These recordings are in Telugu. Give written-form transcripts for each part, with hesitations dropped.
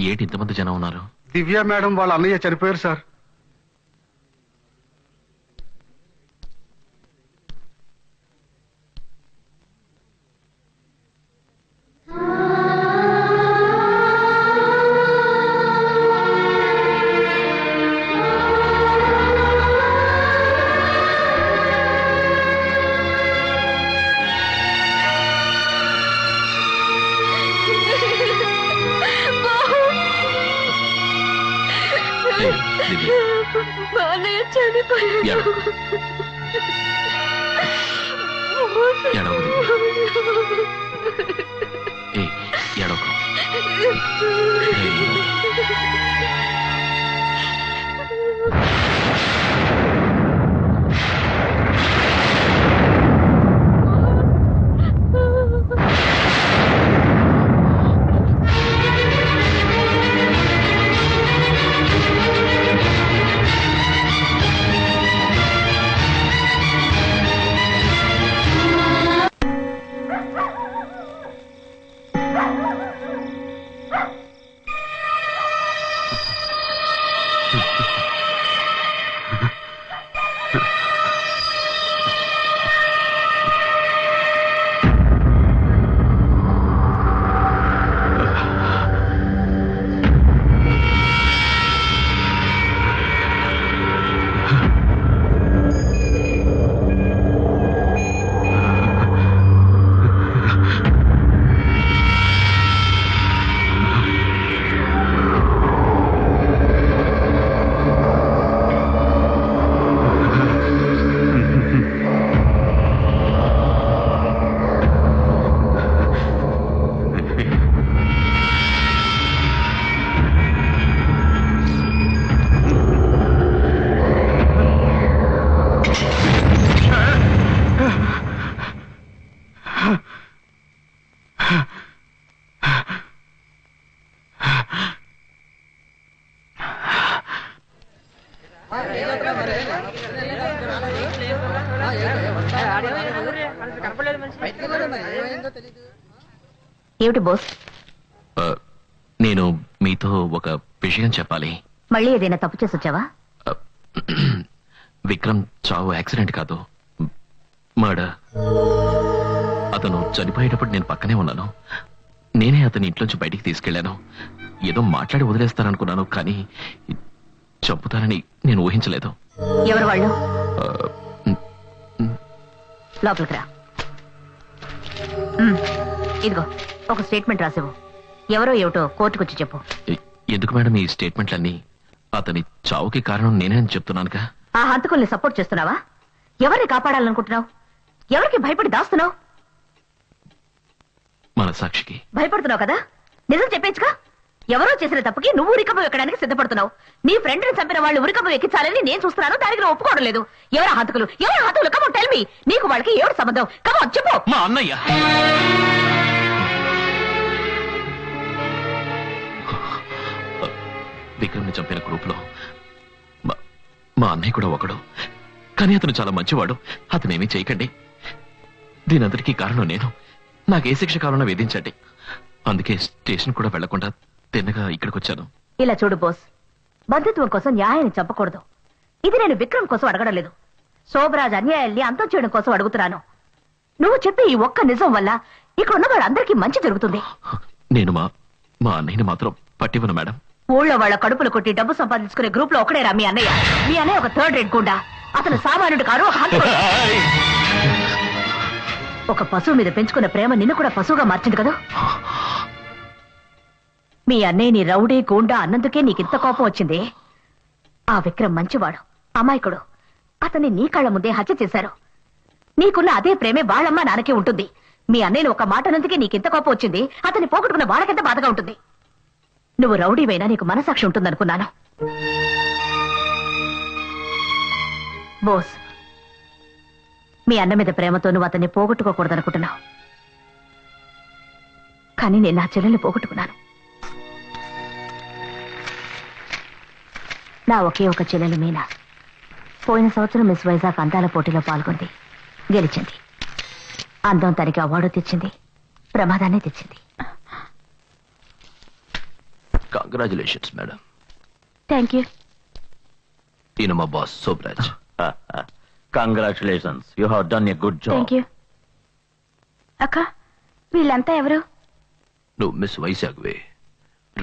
ఏంటి ఇంతమంది జనం ఉన్నారు? దివ్య మేడం వాళ్ళ అన్నయ్య చనిపోయారు సార్. దివ్య, బాలయ్య చనిపోయాడు. ఏడవకు దివ్య. ఏడవకు. ఏమిటి బోస్? నేను మీతో ఒక విషయం చెప్పాలి. మళ్ళీ ఏదైనా తప్పు చేసి వచ్చావా? విక్రమ్ చావు యాక్సిడెంట్ కాదు, మర్డర్. అతను చనిపోయేటప్పుడు నేను పక్కనే ఉన్నాను. నేనే అతని ఇంట్లోంచి బయటికి తీసుకెళ్లాను. ఏదో మాట్లాడి వదిలేస్తాననుకున్నాను, కానీ చంపుతానని నేను ఊహించలేదు. ఎవరు వాళ్ళు? లోపలికి రా. ఇదిగో ఒక స్టేట్మెంట్ రాసేవు. ఎవరో ఏమిటో కోర్టుకొచ్చి చెప్పు. ఎందుకు మేడం ఈ స్టేట్మెంట్లన్నీ? అతని చావుకి కారణం నేనే అని చెప్తున్నానుగా. ఆ హంతకుల్ని సపోర్ట్ చేస్తున్నావా? ఎవరిని కాపాడాలనుకుంటున్నావు? ఎవరికి భయపడి దాస్తున్నావు? మన సాక్షికి భయపడుతున్నావు కదా, నిజం చెప్పేచ్చుగా. ఎవరో చేసిన తప్పుకి నువ్వు ఉరికమ్మ ఎక్కడానికి సిద్ధపడుతున్నావు. నీ ఫ్రెండ్ ని చంపిన వాళ్ళు ఉరికమ్మ ఎక్కించాలని నేను చూస్తున్నాను. దానికి నువ్వు ఒప్పుకోవడం లేదు. ఎవరు హంతకులు? కమో టెల్ మీ. నీకు వాళ్ళకి ఏడు సంబంధం? కమో చెప్పు. మా అన్నయ్య. విక్రమ్ ని చంపిన గ్రూప్ లో మా అన్నయ్య కూడా ఒకడు. కానీ అతను చాలా మంచివాడు. అతనేమీ చేయకండి. దీనంతటికీ కారణం నేను. నాకు ఏ శిక్ష కావాలన్నా వేధించండి. అందుకే స్టేషన్ కూడా వెళ్లకుండా తిన్నగా ఇక్కడికి వచ్చాను. ఇలా చూడు బోస్, బంధుత్వం కోసం న్యాయాన్ని చంపకూడదు. ఇది నేను విక్రమ్ కోసం అడగడం లేదు. శోభరాజ్ అన్యాయాల్ని అంతం చేయడం కోసం అడుగుతున్నాను. నువ్వు చెప్పే ఈ ఒక్క నిజం వల్ల ఇక్కడ ఉన్న వాళ్ళందరికీ మంచి జరుగుతుంది. నేను మా అన్నయ్యని మాత్రం పట్టివ్వను మేడం. ఊళ్ళో వాళ్ళ కడుపులు కొట్టి డబ్బు సంపాదించుకునే గ్రూప్ లో ఒకడేరా మీ అన్నయ్య. మీ అన్నయ్య ఒక థర్డ్ రేట్ గుండా. అతను సామాన్యుడు కాదు, ఒక హంతకుడు. ఒక పశువు మీద పెంచుకున్న ప్రేమ నిన్ను కూడా పశువుగా మార్చింది కదా. మీ అన్నయ్యని రౌడీ గూండా అన్నందుకే నీకింత కోపం వచ్చింది. ఆ విక్రమ్ మంచివాడు, అమాయకుడు. అతన్ని నీ కళ్ళ ముందే హత్య చేశారు. నీకున్న అదే ప్రేమే వాళ్ళమ్మ నాన్నకే ఉంటుంది. మీ అన్నయ్యని ఒక మాట అన్నందుకే నీకింత కోపం వచ్చింది. అతన్ని పోగొట్టుకున్న వాళ్ళకెంత బాధగా ఉంటుంది. నువ్వు రౌడీవైనా నీకు మనసాక్షి ఉంటుందనుకున్నాను. బోస్, మీ అన్న మీద ప్రేమతో నువ్వు అతన్ని పోగొట్టుకోకూడదనుకుంటున్నావు. కానీ నేను నా చెల్లెల్ని పోగొట్టుకున్నాను. నా ఒకే ఒక చెల్లెలు మీనా పోయిన సంవత్సరం మిస్ వైజాగ్ అందాల పోటీలో పాల్గొంది, గెలిచింది. అందం తనకి అవార్డు తెచ్చింది, ప్రమాదాన్ని తెచ్చింది. Congratulations madam. Thank you. ఈయన మా boss Shobharaj. Congratulations, you have done a good job. Thank you. అక్క, వీళ్ళంతా ఎవరు? నువ్వు మిస్ వైశాగ్వే.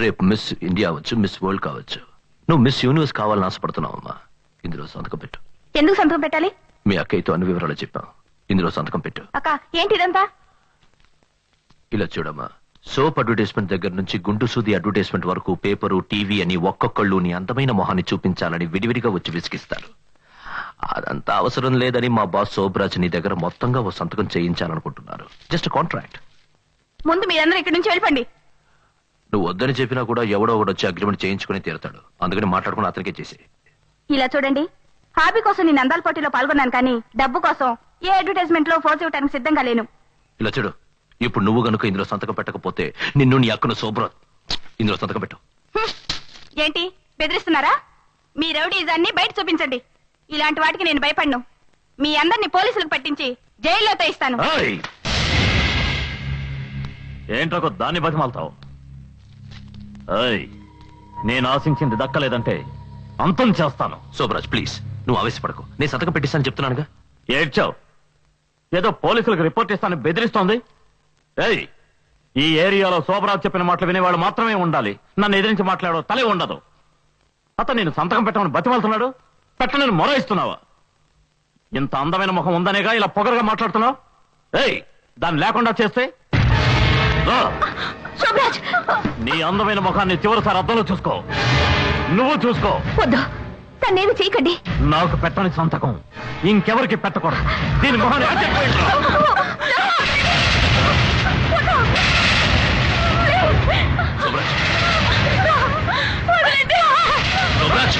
రేపు మిస్ ఇండియా అవ్వచ్చు, మిస్ వరల్డ్ కావచ్చు. నువ్వు మిస్ యూనివర్స్ కావాలని ఆశపడుతున్నావమ్మా. ఇందులో సంతకం పెట్టు. ఎందుకు సంతకం పెట్టాలి? మీ అక్కయ్యతో అన్ని వివరాలు చెప్పాం. ఇందులో సంతకం పెట్టు. అక్క, ఏంటి ఇదంతా? ఇలా చూడమ్మా, సోప్ అడ్వర్టైజ్మెంట్ దగ్గర నుంచి గుంటు సూది అడ్వర్టైజ్మెంట్ వరకు పేపరు, టీవీ అని ఒక్కొక్కళ్ళు నీ అందమైన మొహాన్ని చూపించాలని విడివిడిగా వచ్చి విసిగిస్తారు. అదంతా అవసరం లేదని మా బాస్ శోభరాజ్ నీ దగ్గర మొత్తంగా ఓ సంతకం చేయించాలనుకుంటున్నారు. Just contract. ముందు మీరందరూ ఇక్కడి నుంచి వెళ్ళిపోండి. నువ్వు వద్దని చెప్పినా కూడా ఎవడో ఒకడు వచ్చి అగ్రిమెంట్ చేయించుకుని తీరుతాడు. అందుకని మాట్లాడుకుని అతనికే చేసి. ఇలా చూడండి, హాబీ కోసం నేను అందాల పోటీలో పాల్గొన్నాను, కానీ డబ్బు కోసం ఏ అడ్వర్టైజ్మెంట్ లో ఫోర్స్ ఇవ్వడానికి సిద్ధంగా లేను. ఇలా చూడు, ఇప్పుడు నువ్వు గనుక ఇందులో సంతకం పెట్టకపోతే నిన్ను నీ అక్కను శోభరాజ్ ఇందులో సంతకం పెట్టు. ఏంటి బెదిరిస్తున్నారా? మీ రౌడీజాన్ని బయట చూపించండి. ఇలాంటి వాటికి నేను భయపడను. మీ అందరిని పోలీసులకు పట్టించి జైల్లో తోయిస్తాను. ఏయ్! ఏంట్రో దాన్ని బతిమాలతావు? నేను ఆశించింది దక్కలేదంటే అంతం చేస్తాను. శోభరాజ్ ప్లీజ్, నువ్వు ఆవేశపడకు. నేను సంతకం పెట్టిస్తాను చెప్తున్నానుగా. ఏడ్చావు, ఏదో పోలీసులకు రిపోర్ట్ ఇస్తాను బెదిరిస్తోంది. ఏయ్, ఈ ఏరియాలో శోభరాజ్ చెప్పిన మాటలు వినేవాళ్ళు మాత్రమే ఉండాలి. నన్ను ఎదిరించి మాట్లాడో తలే ఉండదు. అతను నేను సంతకం పెట్టమని బతిమాలుతున్నాడు, పెట్టనని మొరాయిస్తున్నావా? ఇంత అందమైన ముఖం ఉందనేగా ఇలా పొగరుగా మాట్లాడుతున్నావు? ఏయ్, దాన్ని లేకుండా చేస్తే రా. శోభరాజ్, నీ అందమైన ముఖాన్ని చివరిసారి అద్దంలో చూసుకో. నువ్వు చూసుకో. వద్దు, తన్నేమి చేయకండి. నాకు పెట్టని సంతకం ఇంకెవరికి పెట్టకూడదు. దీని మొహాన్ని అడ్డుపెట్టుకో. శోభరాజ్, శోభరాజ్.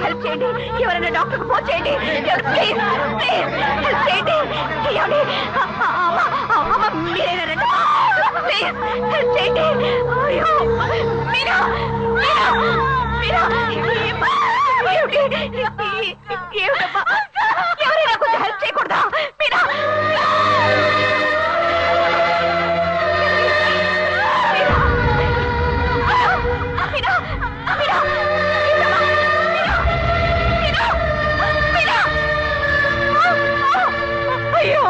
హెల్ప్ చేయండి, ఎవరైనా డాక్టర్ ఫోన్ చేయండి. ప్లీజ్ ప్లీజ్ హెల్ప్ చేయండి. మీరైనా రండి, ప్లీజ్ హెల్ప్ చేయండి. అయ్యో మీరా, మీరా, మీరా, ఏమిటమ్మా, ఎవరైనా కొంచెం హెల్ప్ చేయకూడదా? మీరా, అయ్యో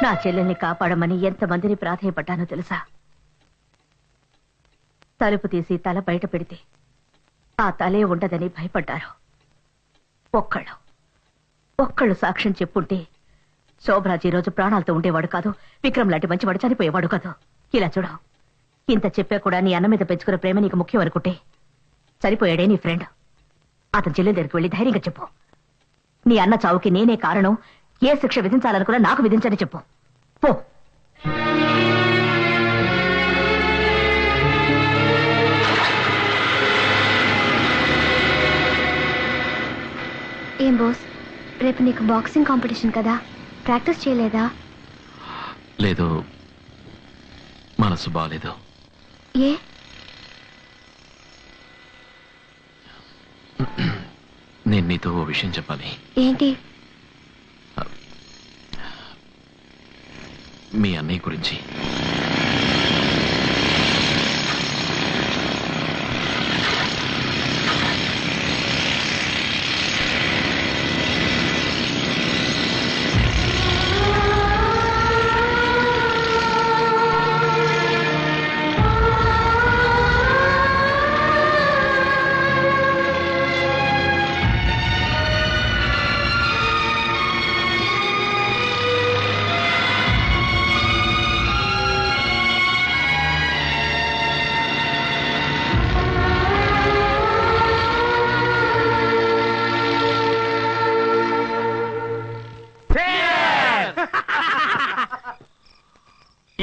నా చెల్లెల్ని కాపాడమని ఎంతమందిని ప్రాధేయపడ్డానో తెలుసా? తలుపు తీసి తల బయట పెడితే ఆ తలే ఉండదని భయపడ్డారు. ఒక్కళ్ళు సాక్ష్యం చెప్పుంటే శోభరాజ్ ఈ రోజు ప్రాణాలతో ఉండేవాడు కాదు, విక్రమ్ లాంటి మంచివాడు చనిపోయేవాడు కాదు. ఇలా చూడ, ఇంత చెప్పా కూడా నీ అన్న మీద పెంచుకున్న ప్రేమ నీకు ముఖ్యం అనుకుంటే సరిపోయాడే నీ ఫ్రెండ్. అతని చెల్లెల దగ్గరికి వెళ్ళి ధైర్యంగా చెప్పు, నీ అన్న చావుకి నేనే కారణం, ఏ శిక్ష విధించాలనుకున్నా నాకు విధించని చెప్పు. పో. ఏం బోస్, రేపు నీకు బాక్సింగ్ కాంపిటీషన్ కదా, ప్రాక్టీస్ చేయలేదా? లేదు, మనసు బాలేదు. ఏ? నేను నీతో ఓ విషయం చెప్పాలి. ఏంటి? మీ అన్నయ్య గురించి.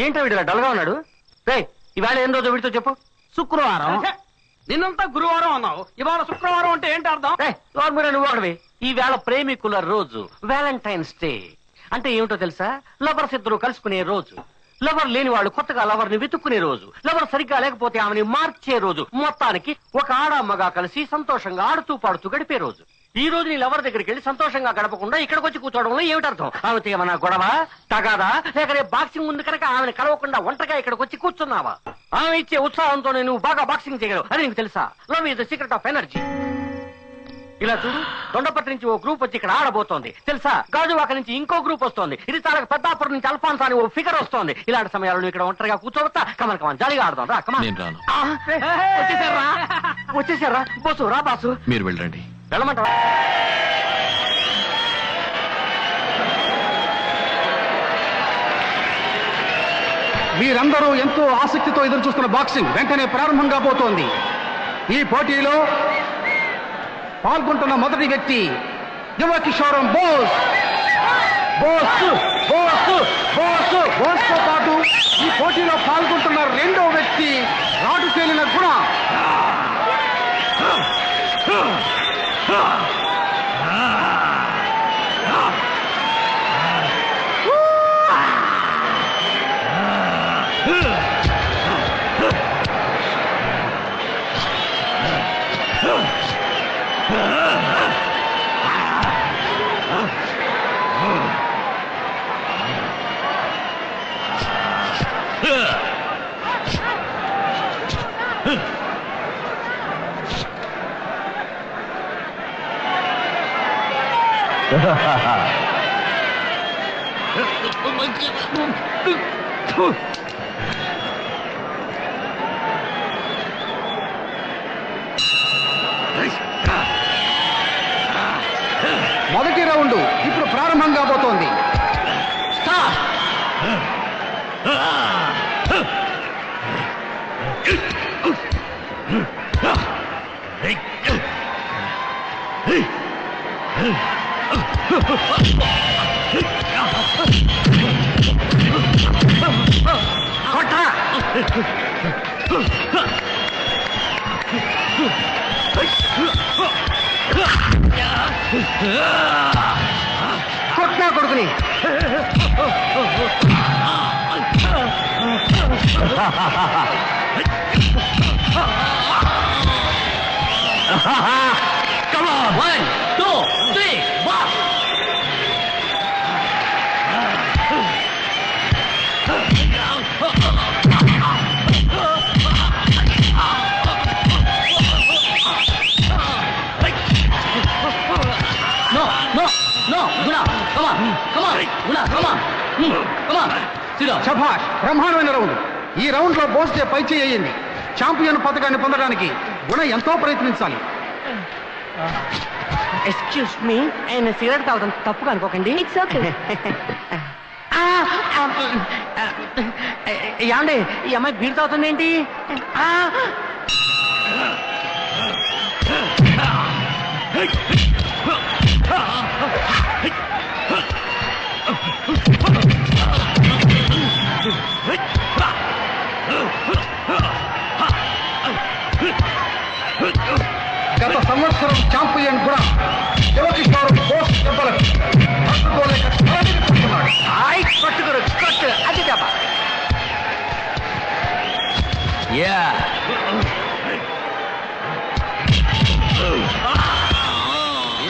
ఏంటో వీడు డల్గా ఉన్నాడు. రే ఇవాళ ఏం రోజు వీడితో చెప్పు. శుక్రవారం. నిన్నంతా గురువారం అన్నావు, ఇవాళ శుక్రవారం అంటే ఏంటి అర్థం? నువ్వు ఒకటివి. ఈ వేళ ప్రేమికుల రోజు, వ్యాలంటైన్స్ డే. అంటే ఏమిటో తెలుసా? లవర్స్ ఇద్దరు కలుసుకునే రోజు, లవర్ లేని వాళ్ళు కొత్తగా లవర్ ని వెతుక్కునే రోజు, లవర్ సరిగ్గా లేకపోతే ఆమెని మార్చే రోజు, మొత్తానికి ఒక ఆడమ్మగా కలిసి సంతోషంగా ఆడుతూ పాడుతూ గడిపే రోజు. ఈ రోజు నీ లవర్ దగ్గరికి వెళ్ళి సంతోషంగా గడపకుండా ఇక్కడికి వచ్చి కూర్చోవడంలో ఏమిటర్థం? ఆమెతో ఏమన్నా గొడవ, తగాదా, లేక రేపు బాక్సింగ్ ఉంది కనుక ఆమెను కలవకుండా ఒంటరిగా ఇక్కడికి వచ్చి కూర్చున్నావా? ఆమె ఇచ్చే ఉత్సాహంతో నువ్వు బాగా బాక్సింగ్ చేయగలవు అని నీకు తెలుసా? Love is the secret of energy. ఇలా చూడు, దొండపత్రి నుంచి ఓ గ్రూప్ వచ్చి ఇక్కడ ఆడబోతోంది తెలుసా? గాజువాక నుంచి ఇంకో గ్రూప్ వస్తోంది. ఇది చాలా పెద్దాపురం నుంచి అల్ఫాన్సా అని ఓ ఫిగర్ వస్తోంది. ఇలాంటి సమయాల్లో ఇక్కడ ఒంటరిగా కూర్చోవచ్చా? కమన్ కమన్ జాలీగా ఆడదాం రా. కమన్. నేను రాను. వచ్చేసారా బోసు? రా బాసు. మీరు వెళ్ళండి. వెళ్ళమంటావా? మీరందరూ ఎంతో ఆసక్తితో ఎదురు చూస్తున్న బాక్సింగ్ వెంటనే ప్రారంభం కాబోతోంది. ఈ పోటీలో పాల్గొంటున్న మొదటి వ్యక్తి యువ కిషోరం బోస్. బోస్ తో పాటు ఈ పోటీలో పాల్గొంటున్న రెండో వ్యక్తి రాటు తేలిన గుణ. మొదటి రౌండ్ ఇప్పుడు ప్రారంభం కాబోతోంది. కొట్టా కొడుకుని. Come on, 1, 2, 3, box! No, Guna, come on, Guna, come on, sit down. శభాష్, బ్రహ్మాండమైన రౌండ్. ఈ రౌండ్ లో బోస్తే పై చేయింది. ఛాంపియన్ పథకాన్ని పొందడానికి గుణ ఎంతో ప్రయత్నించాలి. ఎక్స్క్యూజ్ మీ, ఆయన సిగరెట్ తాగడం తప్పుగా అనుకోకండి. It's okay. ఏమండి, ఈ అమ్మాయి బీర్ తాగుతుంది ఏంటి? గత సంవత్సరం ఛాంపియన్ గుణ యువ కిషోరం బోస్ దెబ్బలకు తట్టుకోలేక తలదించుకున్నాడు. కొట్టుకురు కొట్టు, అది దెబ్బ.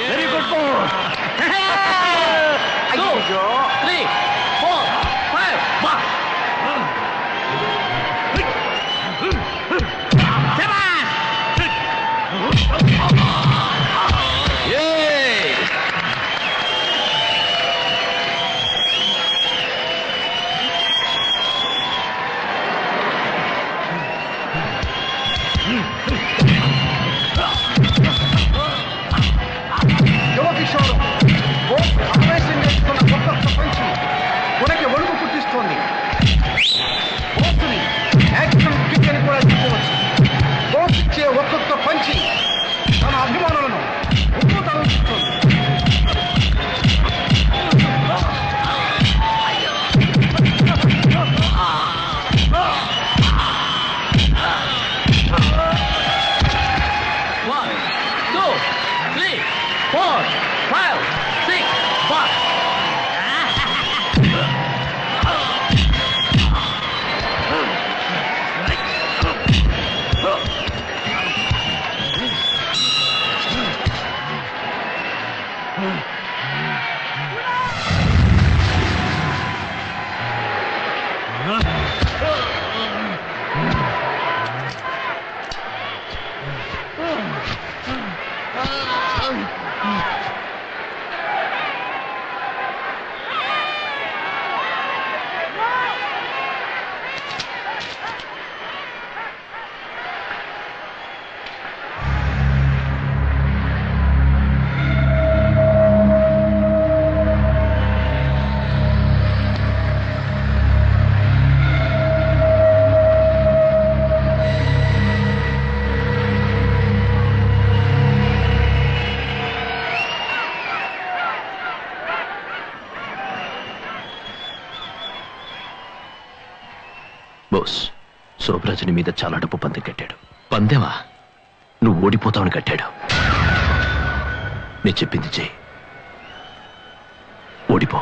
Very good. 2, 3, 4, 5, box. బోస్ శోభరాజుని మీద చాలా డబ్బు పందెం కట్టాడు. పందెమా? నువ్వు ఓడిపోతావని కట్టాడు. నేను చెప్పింది చెయ్యి, ఓడిపో.